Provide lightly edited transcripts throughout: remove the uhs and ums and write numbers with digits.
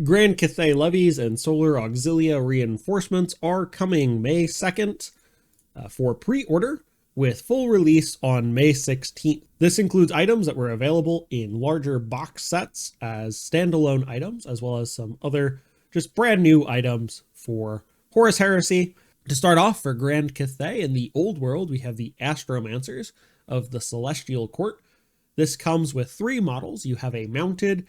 Grand Cathay Levies and Solar Auxilia reinforcements are coming May 2nd for pre-order, with full release on May 16th. This includes items that were available in larger box sets as standalone items, as well as some other just brand new items for Horus Heresy. To start off, for Grand Cathay in the Old World, we have the Astromancers of the Celestial Court. This comes with 3 models. You have a mounted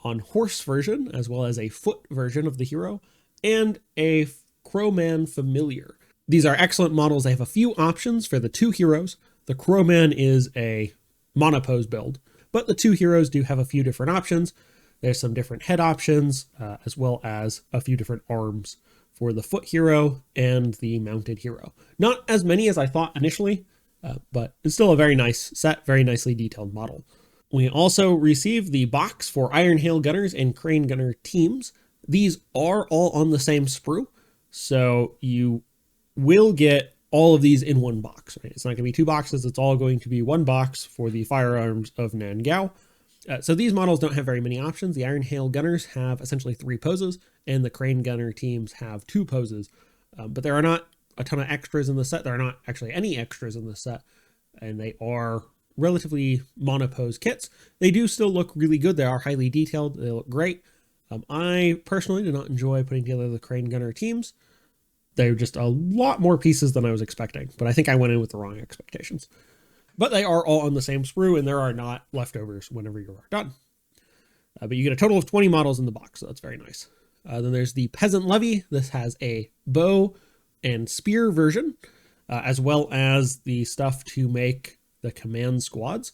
on horse version, as well as a foot version of the hero, and a Crowman Familiar. These are excellent models. They have a few options for the 2 heroes. The Crowman is a monopose build, but the 2 heroes do have a few different options. There's some different head options, as well as a few different arms for the foot hero and the mounted hero. Not as many as I thought initially, but it's still a very nice set, very nicely detailed model. We also received the box for Iron Hail Gunners and Crane Gunner teams. These are all on the same sprue, so you will get all of these in one box. Right? It's not going to be 2 boxes. It's all going to be 1 box for the firearms of Nangao. So these models don't have very many options. The Iron Hail Gunners have essentially 3 poses, and the Crane Gunner teams have 2 poses. But there are not a ton of extras in the set. There are not actually any extras in the set, and they are relatively monopose kits. They do still look really good. They are highly detailed. They look great. I personally do not enjoy putting together the Crane Gunner teams. They're just a lot more pieces than I was expecting, but I think I went in with the wrong expectations. But they are all on the same sprue, and there are not leftovers whenever you're done. But you get a total of 20 models in the box, so that's very nice. Then there's the Peasant Levy. This has a bow and spear version, as well as the stuff to make the command squads.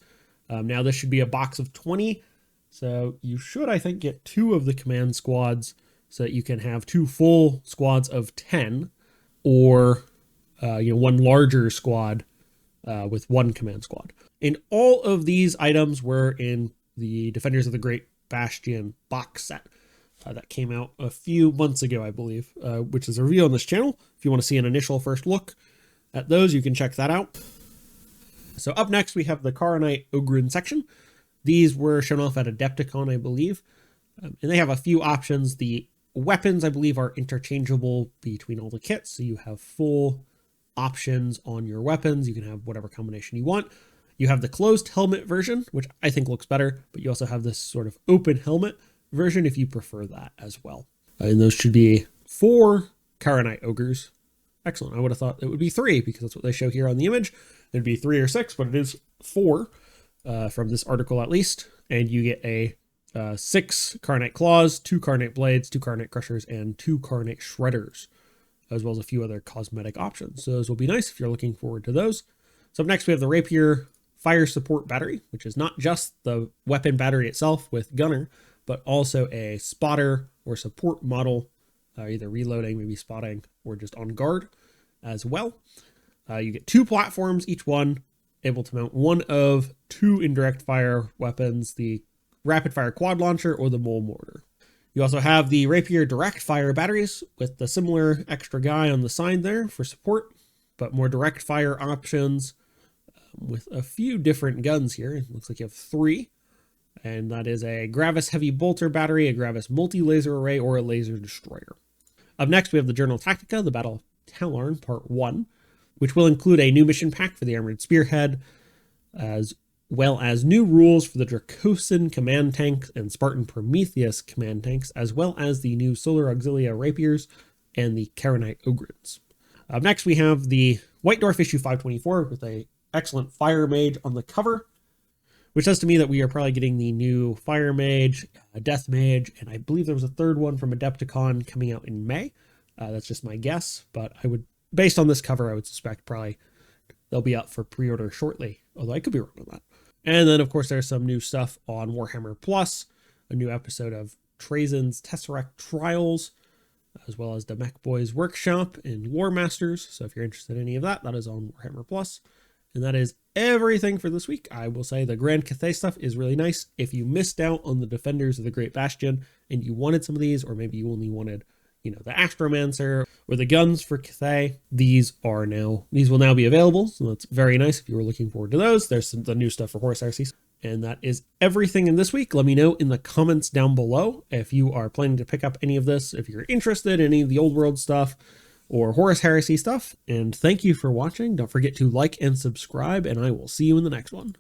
Now this should be a box of 20, so you should, I think, get 2 of the command squads so that you can have 2 full squads of 10, or 1 larger squad with 1 command squad. And all of these items were in the Defenders of the Great Bastion box set that came out a few months ago, I believe, which is a review on this channel. If you want to see an initial first look at those, you can check that out. So up next, we have the Karanite Ogryn section. These were shown off at Adepticon, I believe, and they have a few options. The weapons, I believe, are interchangeable between all the kits, so you have full options on your weapons. You can have whatever combination you want. You have the closed helmet version, which I think looks better, but you also have this sort of open helmet version if you prefer that as well. And those should be 4 Karanite Ogres. Excellent. I would have thought it would be 3 because that's what they show here on the image. It'd be 3 or 6, but it is 4 from this article at least. And you get a 6 Carnate Claws, 2 Carnate Blades, 2 Carnate Crushers, and 2 Carnate Shredders, as well as a few other cosmetic options. So those will be nice if you're looking forward to those. So up next, we have the Rapier Fire Support Battery, which is not just the weapon battery itself with Gunner, but also a spotter or support model, either reloading, maybe spotting, or just on guard as well. You get 2 platforms, each one able to mount 1 of 2 indirect fire weapons, the Rapid Fire Quad Launcher or the Mole Mortar. You also have the Rapier Direct Fire batteries with the similar extra guy on the side there for support, but more direct fire options with a few different guns here. It looks like you have 3, and that is a Gravis Heavy Bolter battery, a Gravis Multi-Laser Array, or a Laser Destroyer. Up next, we have the Journal Tactica, the Battle of Talarn, Part 1, which will include a new mission pack for the Armored Spearhead, as well as new rules for the Dracosan Command Tanks and Spartan Prometheus Command Tanks, as well as the new Solar Auxilia Rapiers and the Karanite Ogryns. Up next, we have the White Dwarf issue 524 with a excellent Fire Mage on the cover, which says to me that we are probably getting the new Fire Mage, Death Mage, and I believe there was a 3rd one from Adepticon coming out in May. That's just my guess, but I would, based on this cover, I would suspect probably they'll be up for pre-order shortly, although I could be wrong on that. And then, of course, there's some new stuff on Warhammer Plus, a new episode of Trazen's Tesseract Trials, as well as the Mech Boys Workshop and War Masters. So if you're interested in any of that, that is on Warhammer Plus. And that is everything for this week. I will say the Grand Cathay stuff is really nice. If you missed out on the Defenders of the Great Bastion and you wanted some of these, or maybe you only wanted, the Astromancer or the guns for Cathay, these will now be available. So that's very nice if you were looking forward to those. There's the new stuff for Horus Heresy. And that is everything in this week. Let me know in the comments down below if you are planning to pick up any of this, if you're interested in any of the old world stuff or Horus Heresy stuff. And thank you for watching. Don't forget to like and subscribe, and I will see you in the next one.